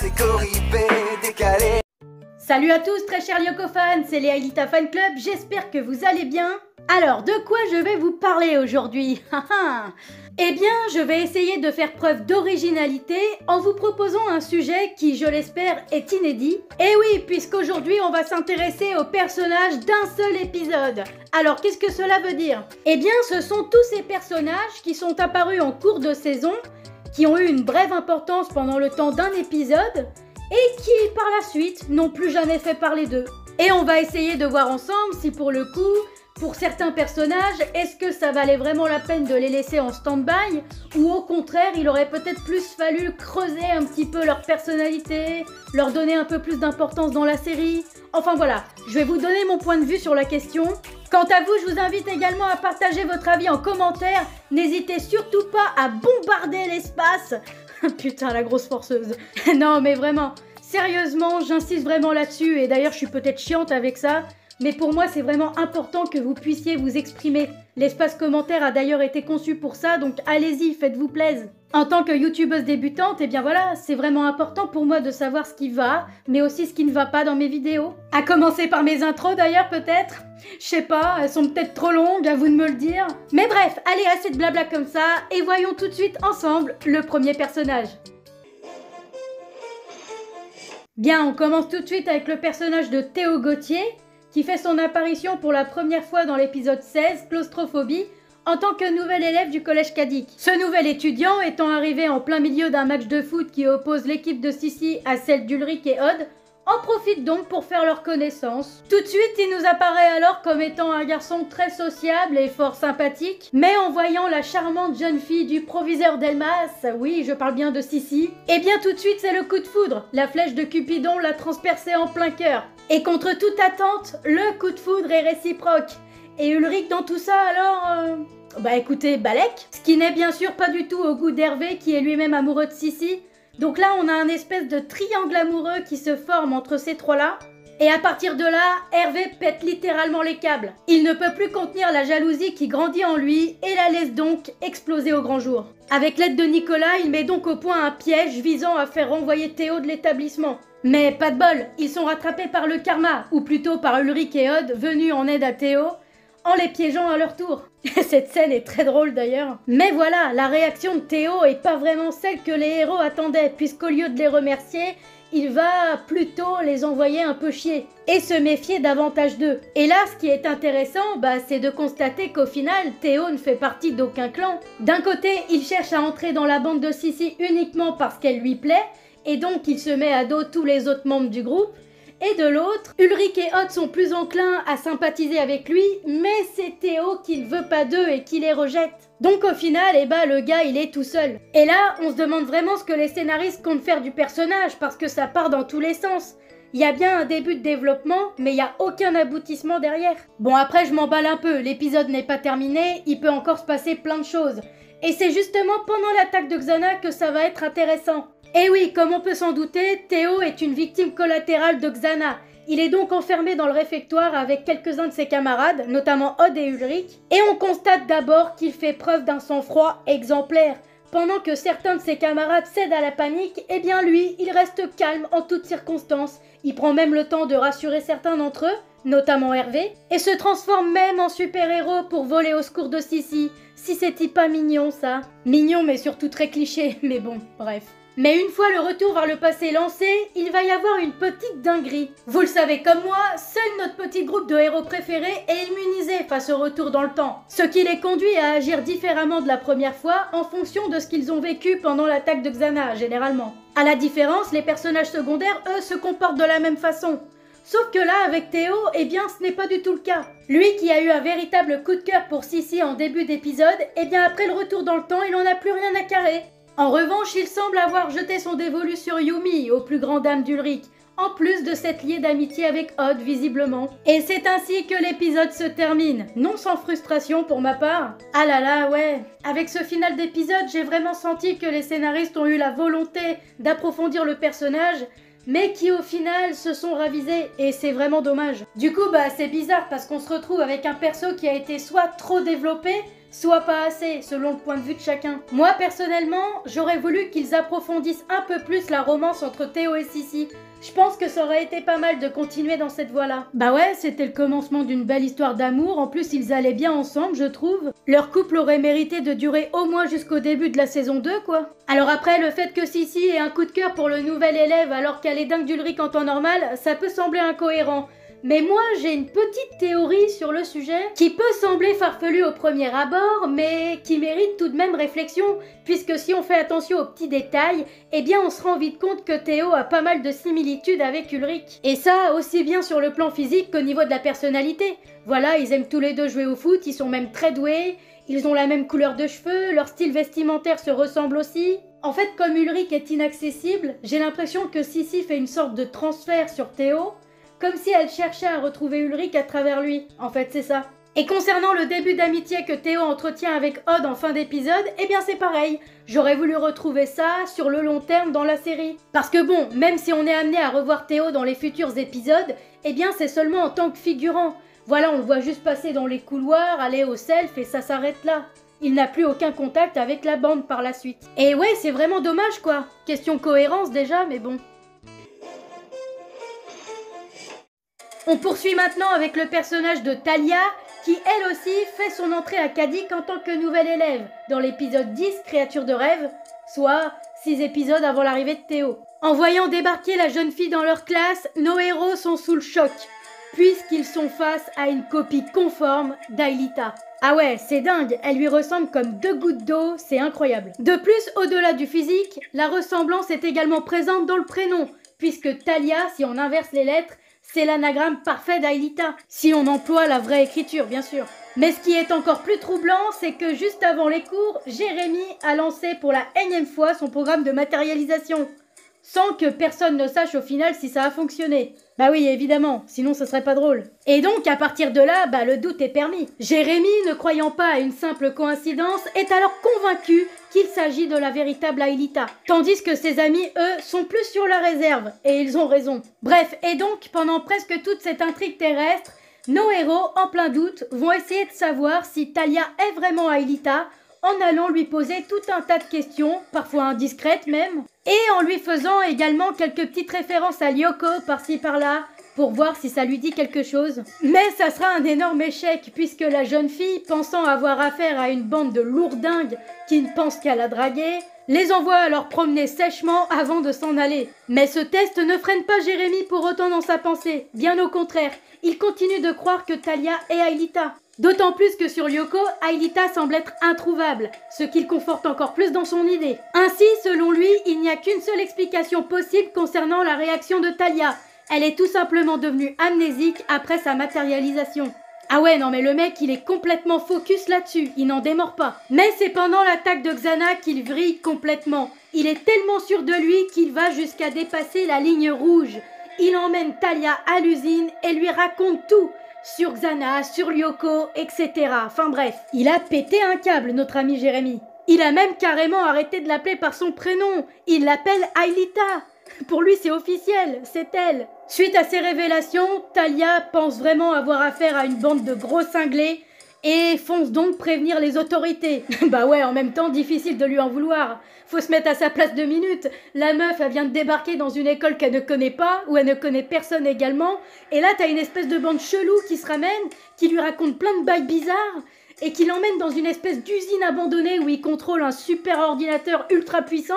des corrivés décalés. Salut à tous très chers Lyoko fans, c'est Léa Lita Fan Club, j'espère que vous allez bien. Alors, de quoi je vais vous parler aujourd'hui? Eh bien, je vais essayer de faire preuve d'originalité en vous proposant un sujet qui, je l'espère, est inédit. Et oui, puisqu'aujourd'hui, on va s'intéresser aux personnages d'un seul épisode. Alors, qu'est-ce que cela veut dire? Eh bien, ce sont tous ces personnages qui sont apparus en cours de saison, qui ont eu une brève importance pendant le temps d'un épisode, et qui, par la suite, n'ont plus jamais fait parler d'eux. Et on va essayer de voir ensemble si, pour le coup, pour certains personnages, est-ce que ça valait vraiment la peine de les laisser en stand-by, ou au contraire, il aurait peut-être plus fallu creuser un petit peu leur personnalité, leur donner un peu plus d'importance dans la série. Enfin voilà, je vais vous donner mon point de vue sur la question. Quant à vous, je vous invite également à partager votre avis en commentaire. N'hésitez surtout pas à bombarder l'espace. Putain, la grosse forceuse. Non, mais vraiment, sérieusement, j'insiste vraiment là-dessus. Et d'ailleurs, je suis peut-être chiante avec ça. Mais pour moi, c'est vraiment important que vous puissiez vous exprimer. L'espace commentaire a d'ailleurs été conçu pour ça, donc allez-y, faites-vous plaisir. En tant que youtubeuse débutante, eh bien voilà, c'est vraiment important pour moi de savoir ce qui va, mais aussi ce qui ne va pas dans mes vidéos. À commencer par mes intros d'ailleurs peut-être. Je sais pas, elles sont peut-être trop longues, à vous de me le dire. Mais bref, allez, assez de blabla comme ça, et voyons tout de suite ensemble le premier personnage. Bien, on commence tout de suite avec le personnage de Théo Gauthier, qui fait son apparition pour la première fois dans l'épisode 16, Claustrophobie, en tant que nouvel élève du collège Kadik. Ce nouvel étudiant étant arrivé en plein milieu d'un match de foot qui oppose l'équipe de Sissi à celle d'Ulrich et Odd, en profite donc pour faire leur connaissance. Tout de suite, il nous apparaît alors comme étant un garçon très sociable et fort sympathique, mais en voyant la charmante jeune fille du proviseur Delmas, oui, je parle bien de Sissi, et bien tout de suite c'est le coup de foudre, la flèche de Cupidon l'a transpercé en plein cœur. Et contre toute attente, le coup de foudre est réciproque. Et Ulrich dans tout ça alors... Bah écoutez, Balek, ce qui n'est bien sûr pas du tout au goût d'Hervé qui est lui-même amoureux de Sissi. Donc là, on a un espèce de triangle amoureux qui se forme entre ces trois-là. Et à partir de là, Hervé pète littéralement les câbles. Il ne peut plus contenir la jalousie qui grandit en lui et la laisse donc exploser au grand jour. Avec l'aide de Nicolas, il met donc au point un piège visant à faire renvoyer Théo de l'établissement. Mais pas de bol, ils sont rattrapés par le karma, ou plutôt par Ulrich et Odd venus en aide à Théo, en les piégeant à leur tour. Cette scène est très drôle d'ailleurs. Mais voilà, la réaction de Théo est pas vraiment celle que les héros attendaient, puisqu'au lieu de les remercier, il va plutôt les envoyer un peu chier, et se méfier davantage d'eux. Et là, ce qui est intéressant, c'est de constater qu'au final, Théo ne fait partie d'aucun clan. D'un côté, il cherche à entrer dans la bande de Sissi uniquement parce qu'elle lui plaît, et donc il se met à dos tous les autres membres du groupe. Et de l'autre, Ulrich et Odd sont plus enclins à sympathiser avec lui, mais c'est Théo qui ne veut pas d'eux et qui les rejette. Donc au final, le gars il est tout seul. Et là, on se demande vraiment ce que les scénaristes comptent faire du personnage, parce que ça part dans tous les sens. Il y a bien un début de développement, mais il n'y a aucun aboutissement derrière. Bon après, je m'emballe un peu, l'épisode n'est pas terminé, il peut encore se passer plein de choses. Et c'est justement pendant l'attaque de Xana que ça va être intéressant. Et oui, comme on peut s'en douter, Théo est une victime collatérale de Xana. Il est donc enfermé dans le réfectoire avec quelques-uns de ses camarades, notamment Odd et Ulrich, et on constate d'abord qu'il fait preuve d'un sang-froid exemplaire. Pendant que certains de ses camarades cèdent à la panique, eh bien lui, il reste calme en toutes circonstances. Il prend même le temps de rassurer certains d'entre eux, notamment Hervé, et se transforme même en super-héros pour voler au secours de Sissi. Si c'était pas mignon ça. Mignon mais surtout très cliché, mais bon, bref. Mais une fois le retour vers le passé lancé, il va y avoir une petite dinguerie. Vous le savez comme moi, seul notre petit groupe de héros préférés est immunisé face au retour dans le temps. Ce qui les conduit à agir différemment de la première fois en fonction de ce qu'ils ont vécu pendant l'attaque de Xana, généralement. À la différence, les personnages secondaires, eux, se comportent de la même façon. Sauf que là, avec Théo, eh bien ce n'est pas du tout le cas. Lui qui a eu un véritable coup de cœur pour Sissi en début d'épisode, eh bien après le retour dans le temps, il n'en a plus rien à carrer. En revanche, il semble avoir jeté son dévolu sur Yumi, aux plus grandes dames d'Ulrich, en plus de cette liée d'amitié avec Odd, visiblement. Et c'est ainsi que l'épisode se termine, non sans frustration pour ma part. Ah là là, ouais. Avec ce final d'épisode, j'ai vraiment senti que les scénaristes ont eu la volonté d'approfondir le personnage, mais qui au final se sont ravisés, et c'est vraiment dommage. Du coup, c'est bizarre parce qu'on se retrouve avec un perso qui a été soit trop développé, soit pas assez, selon le point de vue de chacun. Moi, personnellement, j'aurais voulu qu'ils approfondissent un peu plus la romance entre Théo et Sissi. Je pense que ça aurait été pas mal de continuer dans cette voie-là. Bah ouais, c'était le commencement d'une belle histoire d'amour, en plus ils allaient bien ensemble, je trouve. Leur couple aurait mérité de durer au moins jusqu'au début de la saison 2, quoi. Alors après, le fait que Sissi ait un coup de cœur pour le nouvel élève alors qu'elle est dingue d'Ulrich en temps normal, ça peut sembler incohérent. Mais moi, j'ai une petite théorie sur le sujet qui peut sembler farfelue au premier abord, mais qui mérite tout de même réflexion, puisque si on fait attention aux petits détails, eh bien on se rend vite compte que Théo a pas mal de similitudes avec Ulrich. Et ça, aussi bien sur le plan physique qu'au niveau de la personnalité. Voilà, ils aiment tous les deux jouer au foot, ils sont même très doués, ils ont la même couleur de cheveux, leur style vestimentaire se ressemble aussi. En fait, comme Ulrich est inaccessible, j'ai l'impression que Sissi fait une sorte de transfert sur Théo, comme si elle cherchait à retrouver Ulrich à travers lui. En fait, c'est ça. Et concernant le début d'amitié que Théo entretient avec Odd en fin d'épisode, eh bien c'est pareil. J'aurais voulu retrouver ça sur le long terme dans la série. Parce que bon, même si on est amené à revoir Théo dans les futurs épisodes, eh bien c'est seulement en tant que figurant. Voilà, on le voit juste passer dans les couloirs, aller au self et ça s'arrête là. Il n'a plus aucun contact avec la bande par la suite. Et ouais, c'est vraiment dommage quoi. Question cohérence déjà, mais bon. On poursuit maintenant avec le personnage de Thalia, qui elle aussi fait son entrée à Cadic en tant que nouvelle élève, dans l'épisode 10, Créature de rêve, soit 6 épisodes avant l'arrivée de Théo. En voyant débarquer la jeune fille dans leur classe, nos héros sont sous le choc, puisqu'ils sont face à une copie conforme d'Aelita. Ah ouais, c'est dingue, elle lui ressemble comme 2 gouttes d'eau, c'est incroyable. De plus, au-delà du physique, la ressemblance est également présente dans le prénom, puisque Thalia, si on inverse les lettres, c'est l'anagramme parfait d'Aelita, si on emploie la vraie écriture, bien sûr. Mais ce qui est encore plus troublant, c'est que juste avant les cours, Jérémy a lancé pour la énième fois son programme de matérialisation, sans que personne ne sache au final si ça a fonctionné. Bah oui, évidemment, sinon ce serait pas drôle. Et donc, à partir de là, le doute est permis. Jérémy, ne croyant pas à une simple coïncidence, est alors convaincu qu'il s'agit de la véritable Aelita. Tandis que ses amis, eux, sont plus sur la réserve, et ils ont raison. Bref, et donc, pendant presque toute cette intrigue terrestre, nos héros, en plein doute, vont essayer de savoir si Thalia est vraiment Aelita, en allant lui poser tout un tas de questions, parfois indiscrètes même, et en lui faisant également quelques petites références à Lyoko par-ci par-là, pour voir si ça lui dit quelque chose. Mais ça sera un énorme échec, puisque la jeune fille, pensant avoir affaire à une bande de lourdingues qui ne pensent qu'à la draguer, les envoie alors promener sèchement avant de s'en aller. Mais ce test ne freine pas Jérémy pour autant dans sa pensée, bien au contraire, il continue de croire que Thalia est Aelita. D'autant plus que sur Lyoko, Aelita semble être introuvable, ce qui le conforte encore plus dans son idée. Ainsi, selon lui, il n'y a qu'une seule explication possible concernant la réaction de Thalia. Elle est tout simplement devenue amnésique après sa matérialisation. Ah ouais, non mais le mec, il est complètement focus là-dessus, il n'en démord pas. Mais c'est pendant l'attaque de Xana qu'il vrille complètement. Il est tellement sûr de lui qu'il va jusqu'à dépasser la ligne rouge. Il emmène Thalia à l'usine et lui raconte tout. Sur Xana, sur Lyoko, etc. Enfin bref, il a pété un câble, notre ami Jérémy. Il a même carrément arrêté de l'appeler par son prénom. Il l'appelle Aelita. Pour lui, c'est officiel, c'est elle. Suite à ces révélations, Thalia pense vraiment avoir affaire à une bande de gros cinglés et fonce donc prévenir les autorités. Bah ouais, en même temps, difficile de lui en vouloir. Faut se mettre à sa place 2 minutes. La meuf, elle vient de débarquer dans une école qu'elle ne connaît pas, où elle ne connaît personne également. Et là, t'as une espèce de bande chelou qui se ramène, qui lui raconte plein de bails bizarres, et qui l'emmène dans une espèce d'usine abandonnée où il contrôle un super ordinateur ultra puissant.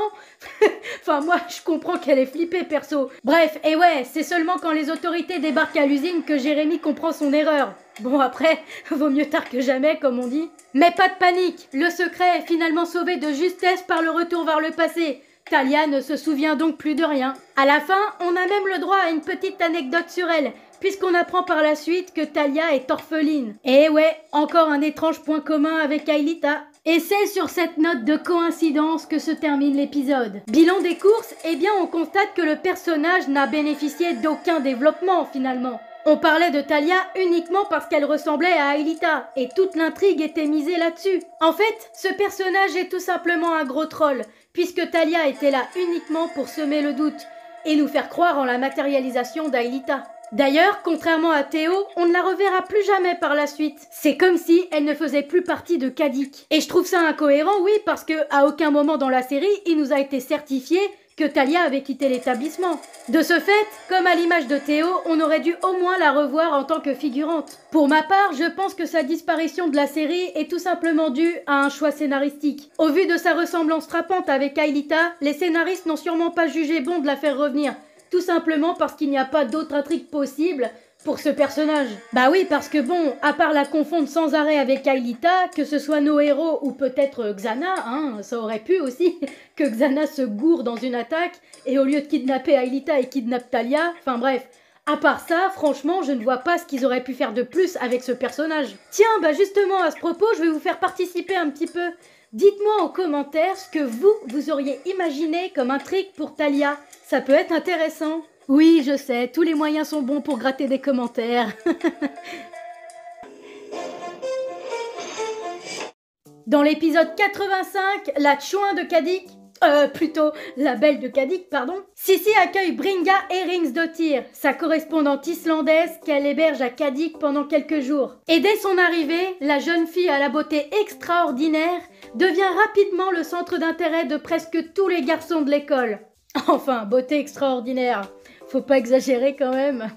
Enfin, moi, je comprends qu'elle est flippée, perso. Bref, et ouais, c'est seulement quand les autorités débarquent à l'usine que Jérémy comprend son erreur. Bon, après, vaut mieux tard que jamais, comme on dit. Mais pas de panique, le secret est finalement sauvé de justesse par le retour vers le passé. Thalia ne se souvient donc plus de rien. À la fin, on a même le droit à une petite anecdote sur elle, puisqu'on apprend par la suite que Thalia est orpheline. Et ouais, encore un étrange point commun avec Aelita. Et c'est sur cette note de coïncidence que se termine l'épisode. Bilan des courses, eh bien on constate que le personnage n'a bénéficié d'aucun développement finalement. On parlait de Thalia uniquement parce qu'elle ressemblait à Aelita, et toute l'intrigue était misée là-dessus. En fait, ce personnage est tout simplement un gros troll, puisque Thalia était là uniquement pour semer le doute, et nous faire croire en la matérialisation d'Aelita. D'ailleurs, contrairement à Théo, on ne la reverra plus jamais par la suite. C'est comme si elle ne faisait plus partie de Cadix. Et je trouve ça incohérent, oui, parce que à aucun moment dans la série, il nous a été certifié que Talia avait quitté l'établissement. De ce fait, comme à l'image de Théo, on aurait dû au moins la revoir en tant que figurante. Pour ma part, je pense que sa disparition de la série est tout simplement due à un choix scénaristique. Au vu de sa ressemblance frappante avec Aelita, les scénaristes n'ont sûrement pas jugé bon de la faire revenir. Tout simplement parce qu'il n'y a pas d'autre intrigue possible pour ce personnage. Bah oui, parce que bon, à part la confondre sans arrêt avec Aelita, que ce soit nos héros ou peut-être Xana, ça aurait pu aussi que Xana se gourre dans une attaque et au lieu de kidnapper Aelita, elle kidnappe Talia, enfin bref. À part ça, franchement, je ne vois pas ce qu'ils auraient pu faire de plus avec ce personnage. Tiens, bah justement, à ce propos, je vais vous faire participer un petit peu. Dites-moi en commentaire ce que vous auriez imaginé comme intrigue pour Talia. Ça peut être intéressant. Oui, je sais, tous les moyens sont bons pour gratter des commentaires. Dans l'épisode 85, la chouin de Cadix, plutôt la belle de Cadix, pardon, Sissi accueille Bringa Heringsdottir, sa correspondante islandaise qu'elle héberge à Cadix pendant quelques jours. Et dès son arrivée, la jeune fille à la beauté extraordinaire devient rapidement le centre d'intérêt de presque tous les garçons de l'école. Enfin, beauté extraordinaire, faut pas exagérer quand même.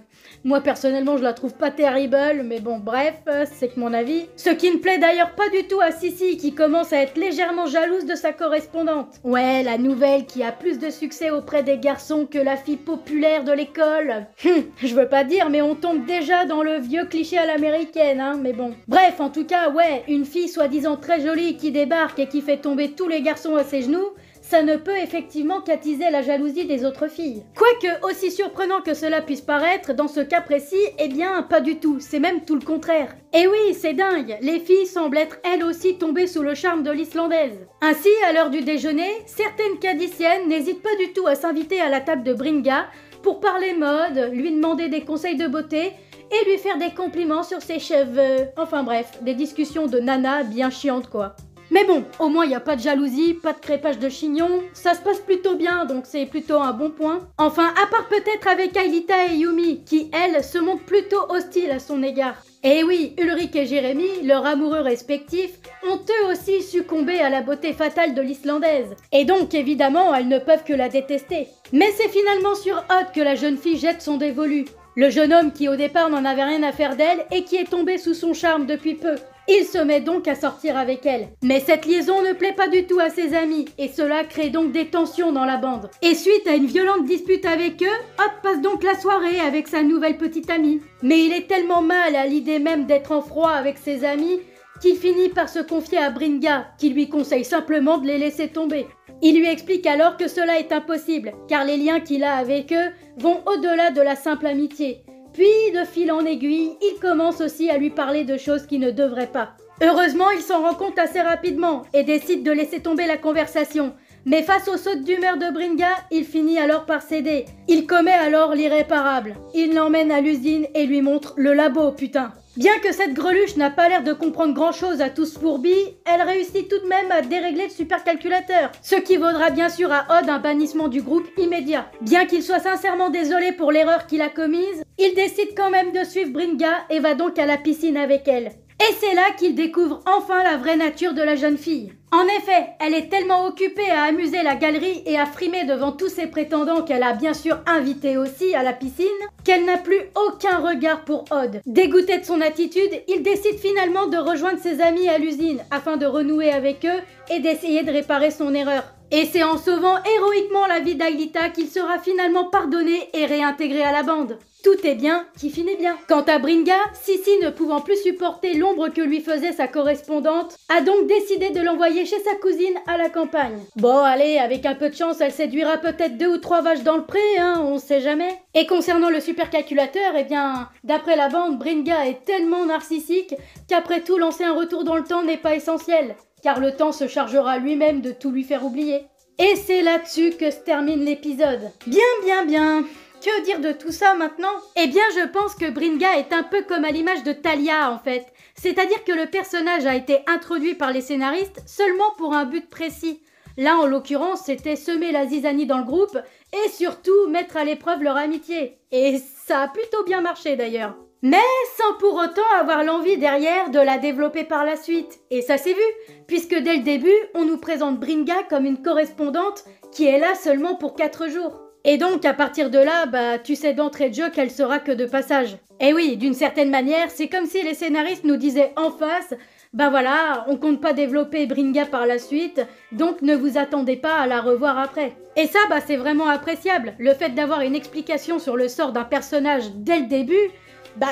Moi personnellement je la trouve pas terrible, mais bon bref, c'est que mon avis. Ce qui ne plaît d'ailleurs pas du tout à Sissi qui commence à être légèrement jalouse de sa correspondante. Ouais, la nouvelle qui a plus de succès auprès des garçons que la fille populaire de l'école. Je veux pas dire, mais on tombe déjà dans le vieux cliché à l'américaine, mais bon. Bref, en tout cas, ouais, une fille soi-disant très jolie qui débarque et qui fait tomber tous les garçons à ses genoux, ça ne peut effectivement qu'attiser la jalousie des autres filles. Quoique, aussi surprenant que cela puisse paraître, dans ce cas précis, eh bien, pas du tout, c'est même tout le contraire. Et oui, c'est dingue, les filles semblent être elles aussi tombées sous le charme de l'islandaise. Ainsi, à l'heure du déjeuner, certaines cadiciennes n'hésitent pas du tout à s'inviter à la table de Bringa pour parler mode, lui demander des conseils de beauté et lui faire des compliments sur ses cheveux. Enfin bref, des discussions de nana bien chiantes quoi. Mais bon, au moins il n'y a pas de jalousie, pas de crépage de chignon, ça se passe plutôt bien, donc c'est plutôt un bon point. Enfin, à part peut-être avec Aelita et Yumi, qui elles se montrent plutôt hostiles à son égard. Et oui, Ulrich et Jérémy, leurs amoureux respectifs, ont eux aussi succombé à la beauté fatale de l'islandaise. Et donc évidemment, elles ne peuvent que la détester. Mais c'est finalement sur Odd que la jeune fille jette son dévolu. Le jeune homme qui au départ n'en avait rien à faire d'elle et qui est tombé sous son charme depuis peu. Il se met donc à sortir avec elle. Mais cette liaison ne plaît pas du tout à ses amis et cela crée donc des tensions dans la bande. Et suite à une violente dispute avec eux, Odd passe donc la soirée avec sa nouvelle petite amie. Mais il est tellement mal à l'idée même d'être en froid avec ses amis qu'il finit par se confier à Bringa, qui lui conseille simplement de les laisser tomber. Il lui explique alors que cela est impossible, car les liens qu'il a avec eux vont au-delà de la simple amitié. Puis, de fil en aiguille, il commence aussi à lui parler de choses qui ne devraient pas. Heureusement, il s'en rend compte assez rapidement et décide de laisser tomber la conversation. Mais face aux sautes d'humeur de Bringa, il finit alors par céder. Il commet alors l'irréparable. Il l'emmène à l'usine et lui montre le labo, putain. Bien que cette greluche n'a pas l'air de comprendre grand-chose à tout ce fourbi, elle réussit tout de même à dérégler le supercalculateur. Ce qui vaudra bien sûr à Odd un bannissement du groupe immédiat. Bien qu'il soit sincèrement désolé pour l'erreur qu'il a commise, il décide quand même de suivre Bringa et va donc à la piscine avec elle. Et c'est là qu'il découvre enfin la vraie nature de la jeune fille. En effet, elle est tellement occupée à amuser la galerie et à frimer devant tous ses prétendants qu'elle a bien sûr invité aussi à la piscine, qu'elle n'a plus aucun regard pour Odd. Dégoûté de son attitude, il décide finalement de rejoindre ses amis à l'usine afin de renouer avec eux et d'essayer de réparer son erreur. Et c'est en sauvant héroïquement la vie d'Aelita qu'il sera finalement pardonné et réintégré à la bande. Tout est bien qui finit bien. Quant à Bringa, Sissi ne pouvant plus supporter l'ombre que lui faisait sa correspondante, a donc décidé de l'envoyer chez sa cousine à la campagne. Bon allez, avec un peu de chance, elle séduira peut-être 2 ou 3 vaches dans le pré, on sait jamais. Et concernant le supercalculateur, eh bien, d'après la bande, Bringa est tellement narcissique qu'après tout, lancer un retour dans le temps n'est pas essentiel, car le temps se chargera lui-même de tout lui faire oublier. Et c'est là-dessus que se termine l'épisode. Bien. Que dire de tout ça maintenant? Eh bien, je pense que Bringa est un peu comme à l'image de Talia en fait. C'est-à-dire que le personnage a été introduit par les scénaristes seulement pour un but précis. Là, en l'occurrence, c'était semer la zizanie dans le groupe et surtout mettre à l'épreuve leur amitié. Et Ça a plutôt bien marché d'ailleurs. Mais sans pour autant avoir l'envie derrière de la développer par la suite. Et ça s'est vu, puisque dès le début, on nous présente Bringa comme une correspondante qui est là seulement pour 4 jours. Et donc, à partir de là, tu sais d'entrée de jeu qu'elle sera que de passage. Et oui, d'une certaine manière, c'est comme si les scénaristes nous disaient en face, voilà, on compte pas développer Bringa par la suite, donc ne vous attendez pas à la revoir après. Et ça, c'est vraiment appréciable. Le fait d'avoir une explication sur le sort d'un personnage dès le début,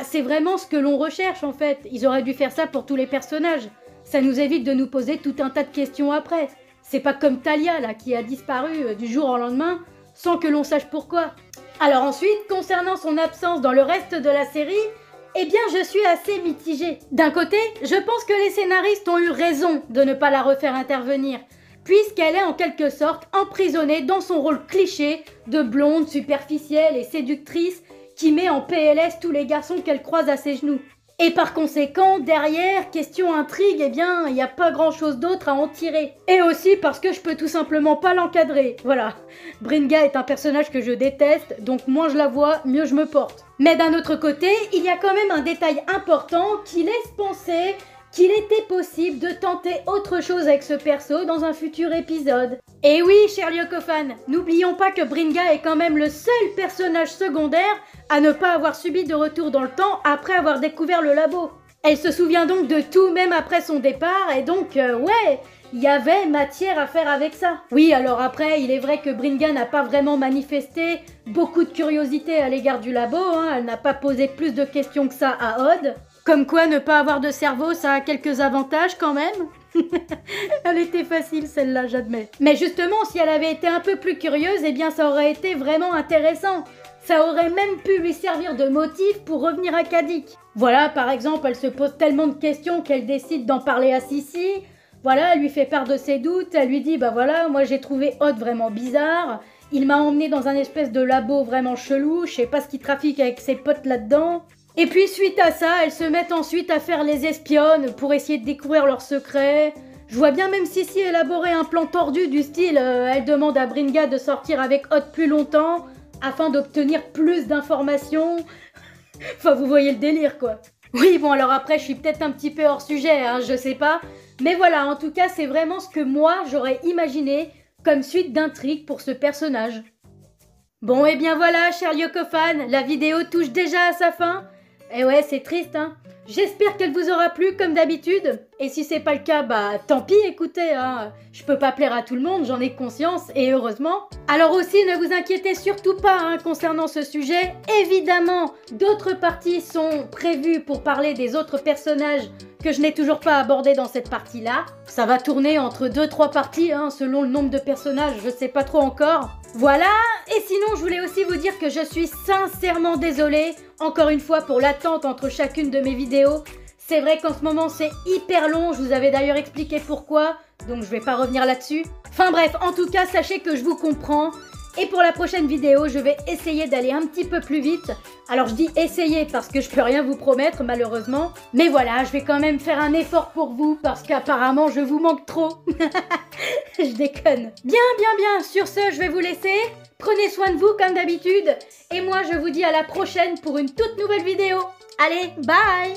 c'est vraiment ce que l'on recherche en fait. Ils auraient dû faire ça pour tous les personnages. Ça nous évite de nous poser tout un tas de questions après. C'est pas comme Talia là qui a disparu du jour au lendemain sans que l'on sache pourquoi. Alors ensuite, concernant son absence dans le reste de la série, eh bien je suis assez mitigée. D'un côté, je pense que les scénaristes ont eu raison de ne pas la refaire intervenir, puisqu'elle est en quelque sorte emprisonnée dans son rôle cliché de blonde superficielle et séductrice qui met en PLS tous les garçons qu'elle croise à ses genoux. Et par conséquent, derrière, question intrigue, eh bien, il n'y a pas grand-chose d'autre à en tirer. Et aussi parce que je peux tout simplement pas l'encadrer. Voilà, Bringa est un personnage que je déteste, donc moins je la vois, mieux je me porte. Mais d'un autre côté, il y a quand même un détail important qui laisse penser qu'il était possible de tenter autre chose avec ce perso dans un futur épisode. Et oui, cher Lyoko-fan, n'oublions pas que Bringa est quand même le seul personnage secondaire à ne pas avoir subi de retour dans le temps après avoir découvert le labo. Elle se souvient donc de tout même après son départ et donc, ouais, il y avait matière à faire avec ça. Oui, alors après, il est vrai que Bringa n'a pas vraiment manifesté beaucoup de curiosité à l'égard du labo, elle n'a pas posé plus de questions que ça à Odd. Comme quoi, ne pas avoir de cerveau, ça a quelques avantages quand même. Elle était facile celle-là, j'admets. Mais justement, si elle avait été un peu plus curieuse, eh bien ça aurait été vraiment intéressant. Ça aurait même pu lui servir de motif pour revenir à Cadix. Voilà, par exemple, elle se pose tellement de questions qu'elle décide d'en parler à Sissi. Voilà, elle lui fait part de ses doutes, elle lui dit, voilà, moi j'ai trouvé Odd vraiment bizarre. Il m'a emmené dans un espèce de labo vraiment chelou, je sais pas ce qu'il trafique avec ses potes là-dedans. Et puis suite à ça, elles se mettent ensuite à faire les espionnes pour essayer de découvrir leurs secrets. Je vois bien même Sissi élaborer un plan tordu du style elle demande à Bringa de sortir avec Odd plus longtemps afin d'obtenir plus d'informations. Enfin, vous voyez le délire quoi. Oui, bon alors après je suis peut-être un petit peu hors sujet, je sais pas. Mais voilà, en tout cas c'est vraiment ce que moi j'aurais imaginé comme suite d'intrigue pour ce personnage. Bon et bien voilà, cher Lyoko-fan, la vidéo touche déjà à sa fin. Et ouais, c'est triste, J'espère qu'elle vous aura plu comme d'habitude. Et si c'est pas le cas, tant pis, écoutez, je peux pas plaire à tout le monde, j'en ai conscience, et heureusement. Alors aussi, ne vous inquiétez surtout pas concernant ce sujet. Évidemment, d'autres parties sont prévues pour parler des autres personnages que je n'ai toujours pas abordés dans cette partie-là. Ça va tourner entre 2-3 parties, selon le nombre de personnages, je sais pas trop encore. Voilà, et sinon je voulais aussi vous dire que je suis sincèrement désolée, encore une fois pour l'attente entre chacune de mes vidéos. C'est vrai qu'en ce moment c'est hyper long, je vous avais d'ailleurs expliqué pourquoi, donc je vais pas revenir là-dessus. Enfin bref, en tout cas sachez que je vous comprends. Et pour la prochaine vidéo, je vais essayer d'aller un petit peu plus vite. Alors je dis essayer parce que je peux rien vous promettre malheureusement. Mais voilà, je vais quand même faire un effort pour vous parce qu'apparemment je vous manque trop. Je déconne. Bien, sur ce je vais vous laisser. Prenez soin de vous comme d'habitude. Et moi je vous dis à la prochaine pour une toute nouvelle vidéo. Allez, bye!